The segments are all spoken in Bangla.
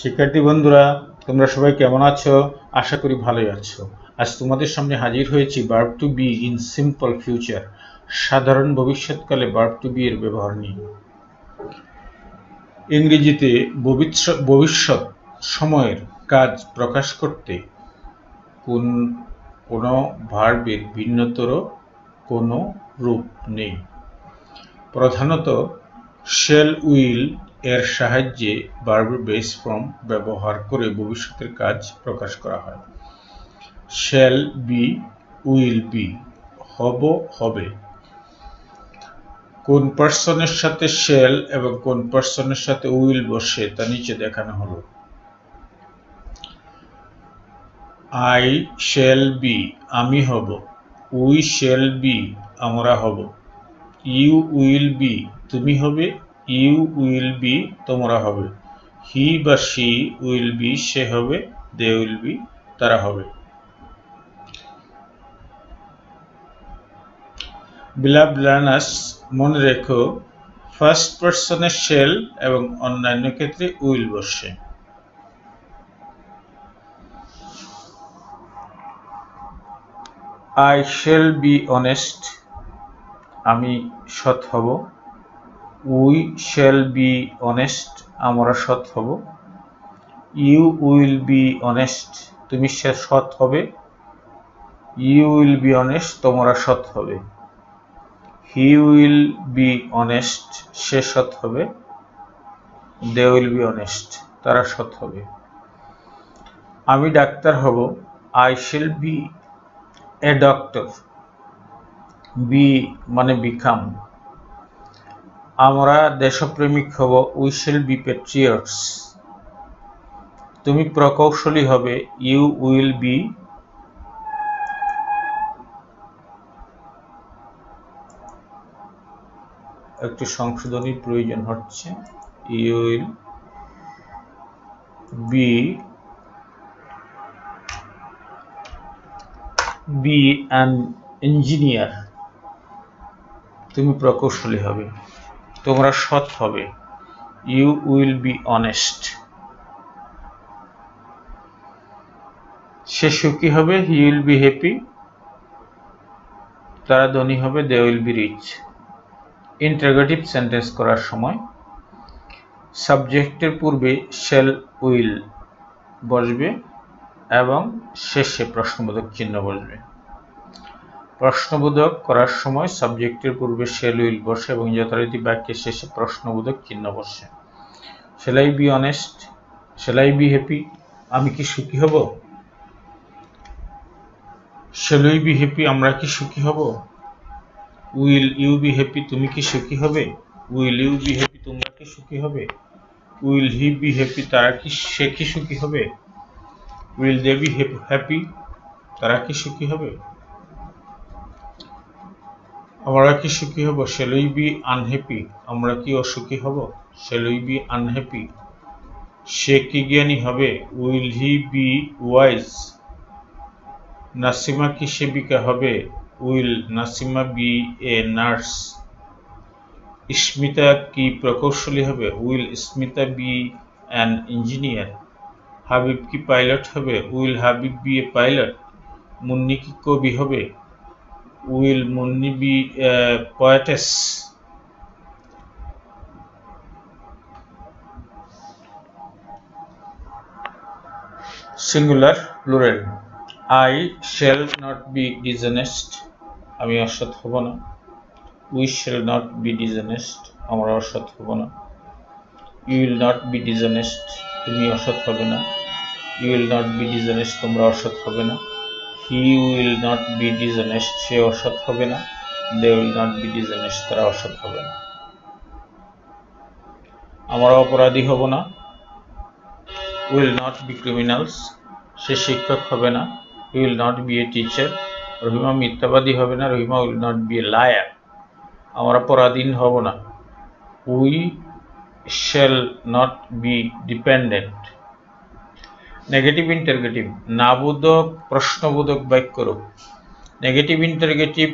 শিক্ষার্থী বন্ধুরা, তোমরা সবাই কেমন আছো? আশা করি ভালোই আছো। আজ তোমাদের সামনে হাজির হয়েছি verb to be in simple future, সাধারণ ভবিষ্যৎকালে ভার্ব টু বি এর ব্যবহার নিয়ে। ইংরেজিতে ভবিষ্যৎ সময়ের কাজ প্রকাশ করতে কোনো ভার্বের ভিন্নতর কোনো রূপ নেই। প্রধানত শেল উইল এর সাহায্যে ভার্বের বেস ফর্ম ব্যবহার করে ভবিষ্যতের কাজ প্রকাশ করা হয়। শেল বি, উইল বি, হব হবে। কোন পার্সনের সাথে শেল এবং কোন পার্সনের সাথে উইল বসে তা নিচে দেখানো হলো। আই শেল বি, আমি হব। উই শেল বি, আমরা হব। ইউ উইল বি, তুমি হবে। ইউ উইল বি, তোমরা হবে। হি বা শি উইল বি, সে হবে। দে উইল বি, তারা হবে। বিলাভড লার্নার্স, মনে রেখো ফার্স্ট পার্সনের শেল এবং অন্যান্য ক্ষেত্রে উইল বসে। আই শেল বি অনেস্ট, আমি সৎ হব। উই শেল বি অনেস্ট, আমরা সৎ হব। ইউ উইল বি অনেস্ট, তুমি সৎ হবে। ইউ উইল বি অনেস্ট, তোমরা সৎ হবে। হি উইল বি অনেস্ট, সে সৎ হবে। দে উইল বি অনেস্ট, তারা সৎ হবে। আমি ডাক্তার হব। I shall be a doctor. Be মানে বিকাম। আমরা দেশপ্রেমিক হব। We shall be patriots. তুমি প্রকৌশলী হবে। You will be. একটি সংশোধনীর প্রয়োজন হচ্ছে। You will be an engineer. তুমি প্রকৌশলী হবে। তোমরা সৎ হবে। You will be honest. সে সুখী হবে। He will be happy. তারা ধনী হবে। They will be rich. Interrogative sentence করার সময় সাবজেক্টের পূর্বে শেল উইল বসবে এবং শেষে প্রশ্নবোধক চিহ্ন বসবে। প্রশ্নবোধক করার সময় সাবজেক্টের পূর্বে শেল উইল বসে এবং যথারীতি বাক্যের শেষে প্রশ্নবোধক চিহ্ন বসে। Shall I be honest? Shall I be happy? আমি কি সুখী হব? Shall we be happy? আমরা কি সুখী হব? Will you be happy? তুমি কি সুখী হবে? Will you be happy? তোমরা কি সুখী হবে? Will he be happy? সে কি সুখী হবে? Will they be happy? তারা কি সুখী হবে? আমরা কি সুখী হব? Shall we be unhappy? আমরা কি অসুখী হব? Shall we be unhappy? সে কি জ্ঞানী হবে? Will he be wise? Nasima কি সেবিকা হবে? Will Nasima be a nurse? Smita কি প্রকৌশলী হবে? Will Smita be an engineer? Habib কি পাইলট হবে? Will Habib be a pilot? Munni কি কবি হবে? Will Munni be a poetess? Singular plural. I shall not be dishonest, আমি অসৎ হব না। We shall not be dishonest, আমরা অসৎ হব না। You will not be dishonest, তুমি অসৎ হবে না। You will not be dishonest, তোমরা অসৎ হবে না। He will not be dishonest, সে অসৎ হবে না। They will not be dishonest, তারা অসৎ হবে না। আমরা অপরাধী হব না। উইল নট বি ক্রিমিনালস, সে শিক্ষক হবে না। Will not be a teacher. Rahima মিথ্যাবাদী হবে না। Rahima will not be a liar. আমরা পরাধীন হব না। We shall not be dependent. Negative interrogative, নাবোধক প্রশ্নবোধক বাক্য রূপ। নেগেটিভ ইন্টারগেটিভ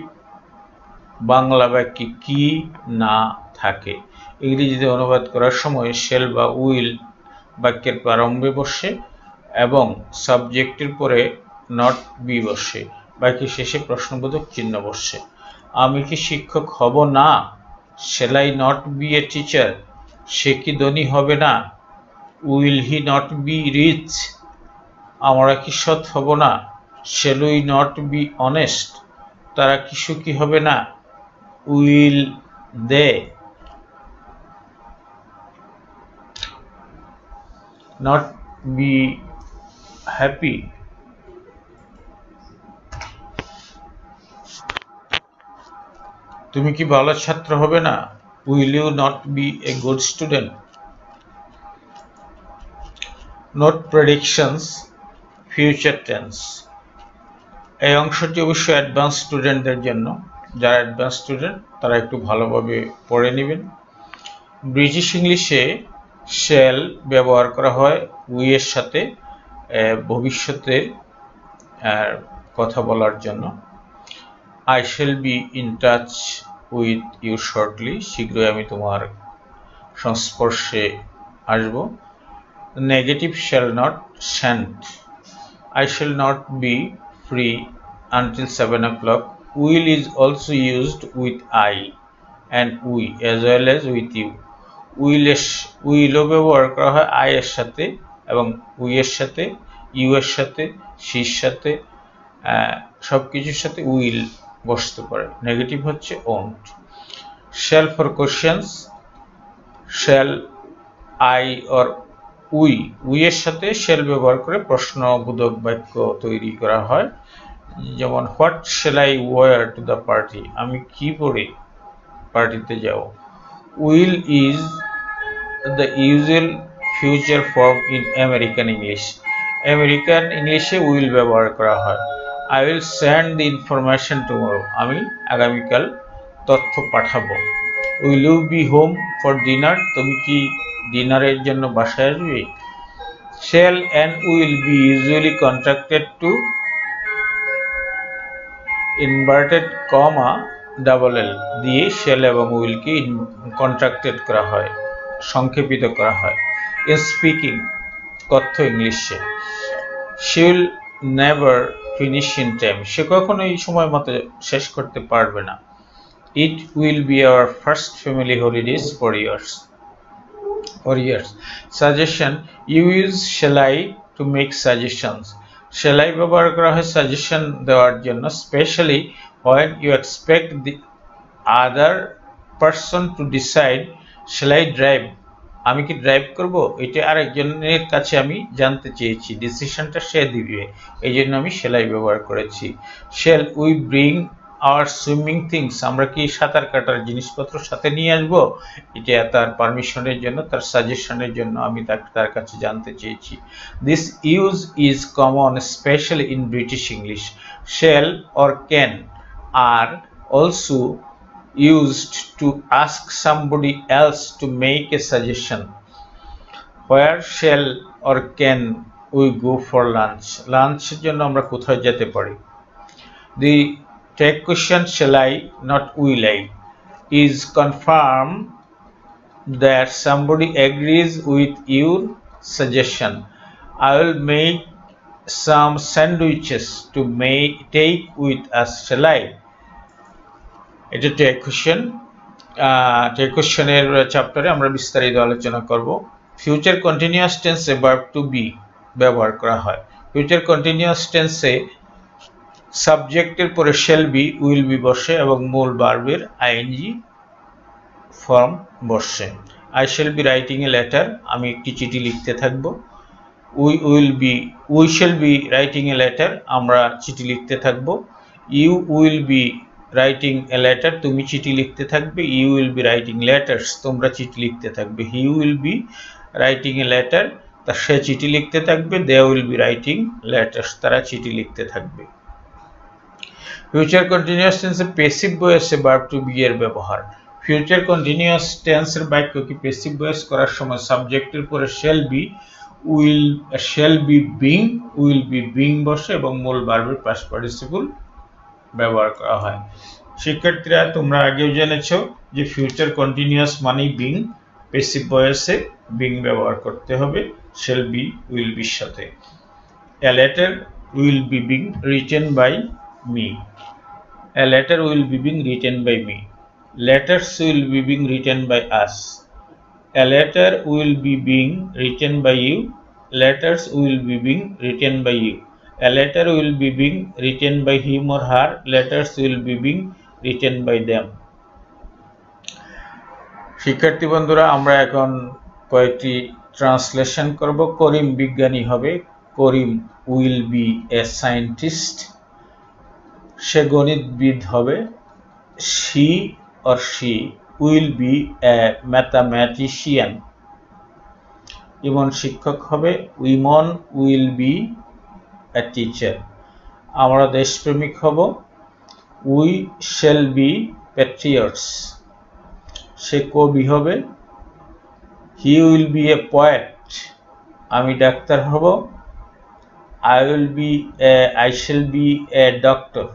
বাংলা বাক্যে কি না থাকে। ইংরেজিতে অনুবাদ করার সময় শেল বা উইল বাক্যের প্রারম্ভে বসে এবং সাবজেক্টের পরে নট বি বসে, বাক্যের শেষে প্রশ্নবোধক চিহ্ন বসে। আমি কি শিক্ষক হব না? Shall I not be a teacher? সে কি ধনী হবে না? Will he not be rich? আমরা কি সৎ হব না? Shall we not be honest? তারা কি সুখী হবে না? Will they not be happy? তুমি কি ভালো ছাত্র হবে না? Will you not be a good student? Note predictions future tense. এই অংশটি অবশ্যই অ্যাডভান্স স্টুডেন্টদের জন্য। যারা অ্যাডভান্স স্টুডেন্ট তারা একটু ভালোভাবে পড়ে নেবেন। ব্রিটিশ ইংলিশে শ্যাল ব্যবহার করা হয় উই এর সাথে ভবিষ্যতের কথা বলার জন্য। I shall be in touch with you shortly, শীঘ্রই আমি তোমার সংস্পর্শে আসব। Negative shall not shan't. I shall not be free until 7 o'clock. Will is also used with I and we as well as with you. Will ব্যবহার করা হয় I এর সাথে এবং we এর সাথে, you এর সাথে, she এর সাথে, সবকিছুর সাথে will বসতে পারে। নেগেটিভ হচ্ছে won't। Shall for questions, shall I or we এর সাথে শ্যাল ব্যবহার করে প্রশ্নবোধক বাক্য তৈরি করা হয়। যেমন what shall I wear to the party? আমি কি পরে পার্টিতে যাব? Will is the usual future form in American English. American ইংলিশে উইল ব্যবহার করা হয়। I will send the information tomorrow. আমি আগামীকাল তথ্য পাঠাবো। Will you be home for dinner? তুমি কি ডিনারের জন্য বাসায় আসবে? Shall and will be usually contracted to inverted comma double l দিয়ে শ্যাল এবং উইল কে কন্ট্রাক্টেড করা হয়, সংক্ষেপিত করা হয়। ইন স্পিকিং কথ্য ইংলিশে she will never finish in time, সে কখনোই সময় মতো শেষ করতে পারবে না। It will be our first family holidays for years. Suggestion, you use shall I to make suggestions. Shall I ব্যবহার করা হয় সাজেশন দেওয়ার জন্য, specially when you expect the other person to decide shall I drive, আমি কি ড্রাইভ করব, এটা আরেকজনের কাছে আমি জানতে চেয়েছি, ডিসিশনটা সে দিবে, এই জন্য আমি shall I ব্যবহার করেছি। Shall we bring our swimming things, আমরা কি সাঁতার কাটার জিনিসপত্র সাথে নিয়ে আসব, এটা তার পারমিশনের জন্য, তার সাজেশনের জন্য আমি তার কাছে জানতে চেয়েছি। This use is common especially in British English. Shall or can are also used to ask somebody else to make a suggestion. Where shall or can we go for lunch? লাঞ্চের জন্য আমরা কোথায় যেতে পারি? The take question shall I not will I is confirmed that somebody agrees with your suggestion. I will make some sandwiches to take with us, shall I? এটা টেক কোশ্চেনের চ্যাপ্টারে আমরা বিস্তারিত আলোচনা করব। ফিউচার কন্টিনিউয়াস টেন্সে ভার্ব টু বি ব্যবহার করা হয়। ফিউচার কন্টিনিউয়াস টেন্সে সাবজেক্টের পরে শ্যাল বি, উইল বি বসে এবং মূল ভার্বের আইএনজি ফর্ম বসে। I shall be writing a letter, আমি একটি চিঠি লিখতে থাকব। We shall be writing a letter, আমরা চিঠি লিখতে থাকব। You will be writing a letter, তুমি চিঠি লিখতে থাকবে। You will be writing letters, তোমরা চিঠি লিখতে থাকবে। He will be writing a letter, তা সে চিঠি লিখতে থাকবে। They will be writing letters, তারা চিঠি লিখতে থাকবে। ফিউচার কন্টিনিউয়াস টেন্সে প্যাসিভ ভয়েসে ভার্ব টু বি এর ব্যবহার। ফিউচার কন্টিনিউয়াস টেন্সের বাক্যকে প্যাসিভ ভয়েস করার সময় সাবজেক্টের পরে শ্যাল বি বিং বসে এবং মূল ভার্বের পাস্ট পার্টিসিপল ব্যবহার করা হয়। শিক্ষার্থীরা, তোমরা আগেও জেনেছো যে ফিউচার কন্টিনিউয়াস মানেই বিং, প্যাসিভ ভয়েসে বিং ব্যবহার করতে হবে। shall be will be সাথে a letter will be being written by me a letter will be being written by me letters will be being written by us a letter will be being written by you letters will be being written by you a letter will be being written by him or her letters will be being written by them শিক্ষার্থী বন্ধুরা আমরা এখন কয়েকটি ট্রান্সলেশন করব করিম বিজ্ঞানী হবে করিম উইল বি এ সায়েন্টিস্ট সে গণিতবিদ হবে she or she will be a mathematician ইমন শিক্ষক হবে ইমন will be a teacher আমরা দেশপ্রেমিক হব we shall be patriots সে কবি হবে he will be a poet আমি ডাক্তার হব I shall be a doctor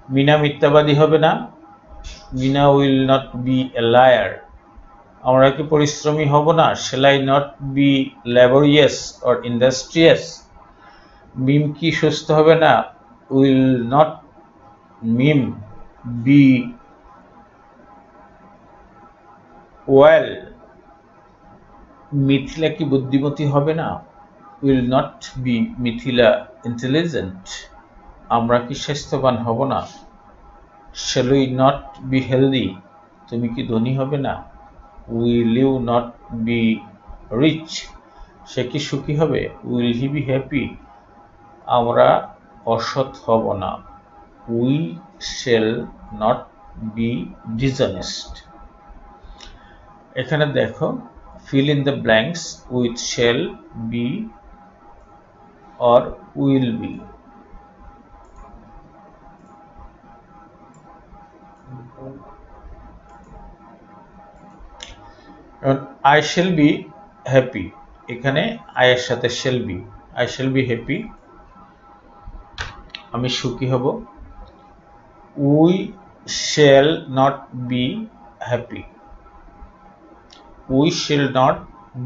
Mina মিথ্যাবাদী হবে না Mina will not be a liar আমরা কি পরিশ্রমী হব না shall I not be laborious or industrious মিম কি সুস্থ হবে না will not meme be well Mithila কি বুদ্ধিমতী হবে না will not be Mithila intelligent আমরা কি স্বাস্থ্যবান হব না shall we not be healthy তুমি কি ধনী হবে না will you not be rich সে কি সুখী হবে will he be happy আমরা অসৎ হব না we shall not be dishonest এখানে দেখো fill in the blanks with shall be or will be I shall be happy এখানে I এর সাথে shall be I shall be happy আমি সুখী হব we shall not be happy we shall not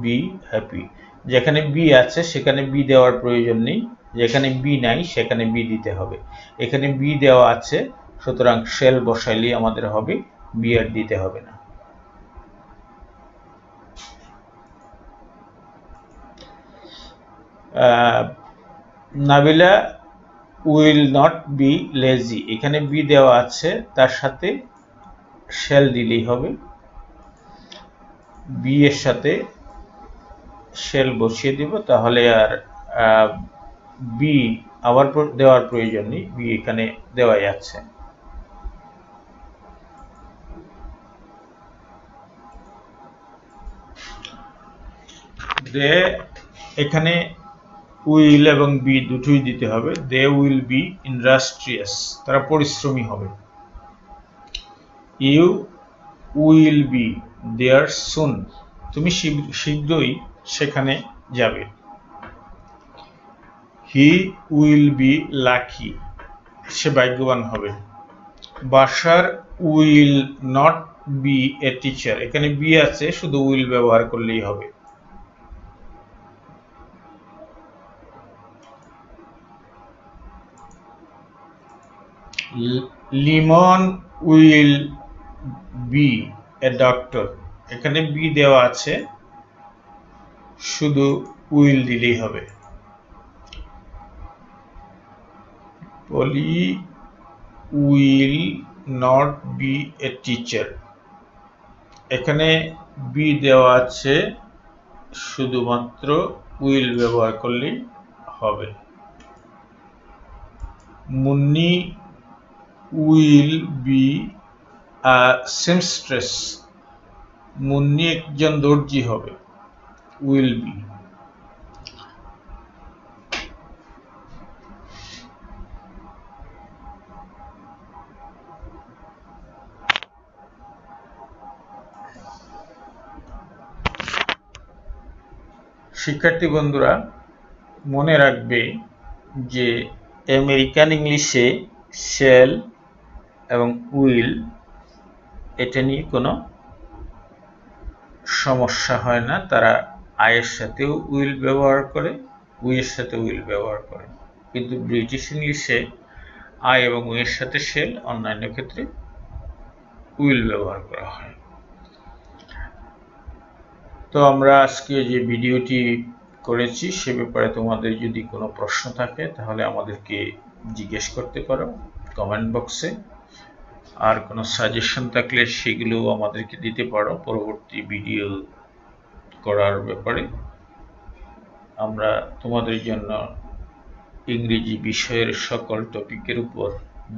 be happy যেখানে be আছে সেখানে be দেওয়ার প্রয়োজন নেই যেখানে be নাই সেখানে be দিতে হবে এখানে be দেওয়া আছে সুতরাং shall বসাইলে আমাদের হবে be আর দিতে হবে না Nabila will not be lazy এখানে be দেওয়া আছে তার সাথে shall দিলেই হবে be এর সাথে shall বসিয়ে দিব তাহলে আর be আবার দেওয়ার প্রয়োজন নেই be এখানে দেওয়াই আছে এখানে will এবং be দুটোই দিতে হবে they will be industrious তারা পরিশ্রমী হবে you will be there soon তুমি শীঘ্রই সেখানে যাবে he will be lucky সে ভাগ্যবান হবে Bashar will not be a teacher এখানে be আছে শুধু will ব্যবহার করলেই হবে Limon will be a doctor এখানে be দেওয়া আছে শুধু will দিলেই হবে পলি will not be a teacher এখানে be দেওয়া আছে শুধুমাত্র will ব্যবহার করলেই হবে Munni will be a seamstress Munni একজন দর্জি হবে will be শিক্ষার্থী বন্ধুরা মনে রাখবে যে আমেরিকান ইংলিশে shall এবং will এটা নিয়ে কোনো সমস্যা হয় না তারা আই এর সাথেও উইল ব্যবহার করে, উই এর সাথে উইল ব্যবহার করে, কিন্তু ব্রিটিশ ইংলিশে আই এবং উই এর সাথে শেল, অন্যান্য ক্ষেত্রে উইল ব্যবহার করা হয়। তো আমরা আজকে যে ভিডিওটি করেছি সে ব্যাপারে তোমাদের যদি কোনো প্রশ্ন থাকে তাহলে আমাদেরকে জিজ্ঞেস করতে পারো কমেন্ট বক্সে। আর কোনো সাজেশন থাকলে সেগুলো আমাদেরকে দিতে পারো পরবর্তী ভিডিও করার ব্যাপারে। আমরা তোমাদের জন্য ইংরেজি বিষয়ের সকল টপিকের উপর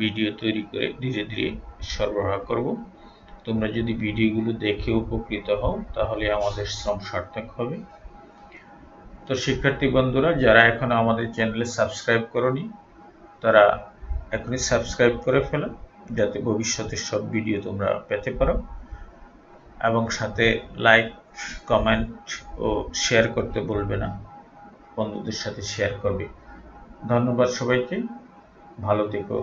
ভিডিও তৈরি করে ধীরে ধীরে সরবরাহ করব। তোমরা যদি ভিডিওগুলো দেখে উপকৃত হও তাহলে আমাদের শ্রম সার্থক হবে। তো শিক্ষার্থী বন্ধুরা, যারা এখনো আমাদের চ্যানেলে সাবস্ক্রাইব করনি তারা এখনই সাবস্ক্রাইব করে ফেলো, যাতে ভবিষ্যতে সব ভিডিও তোমরা পেতে পারো, এবং সাথে লাইক, কমেন্ট ও শেয়ার করতে বলবে না, বন্ধুদের সাথে শেয়ার করবে। ধন্যবাদ সবাইকে, ভালো থেকো।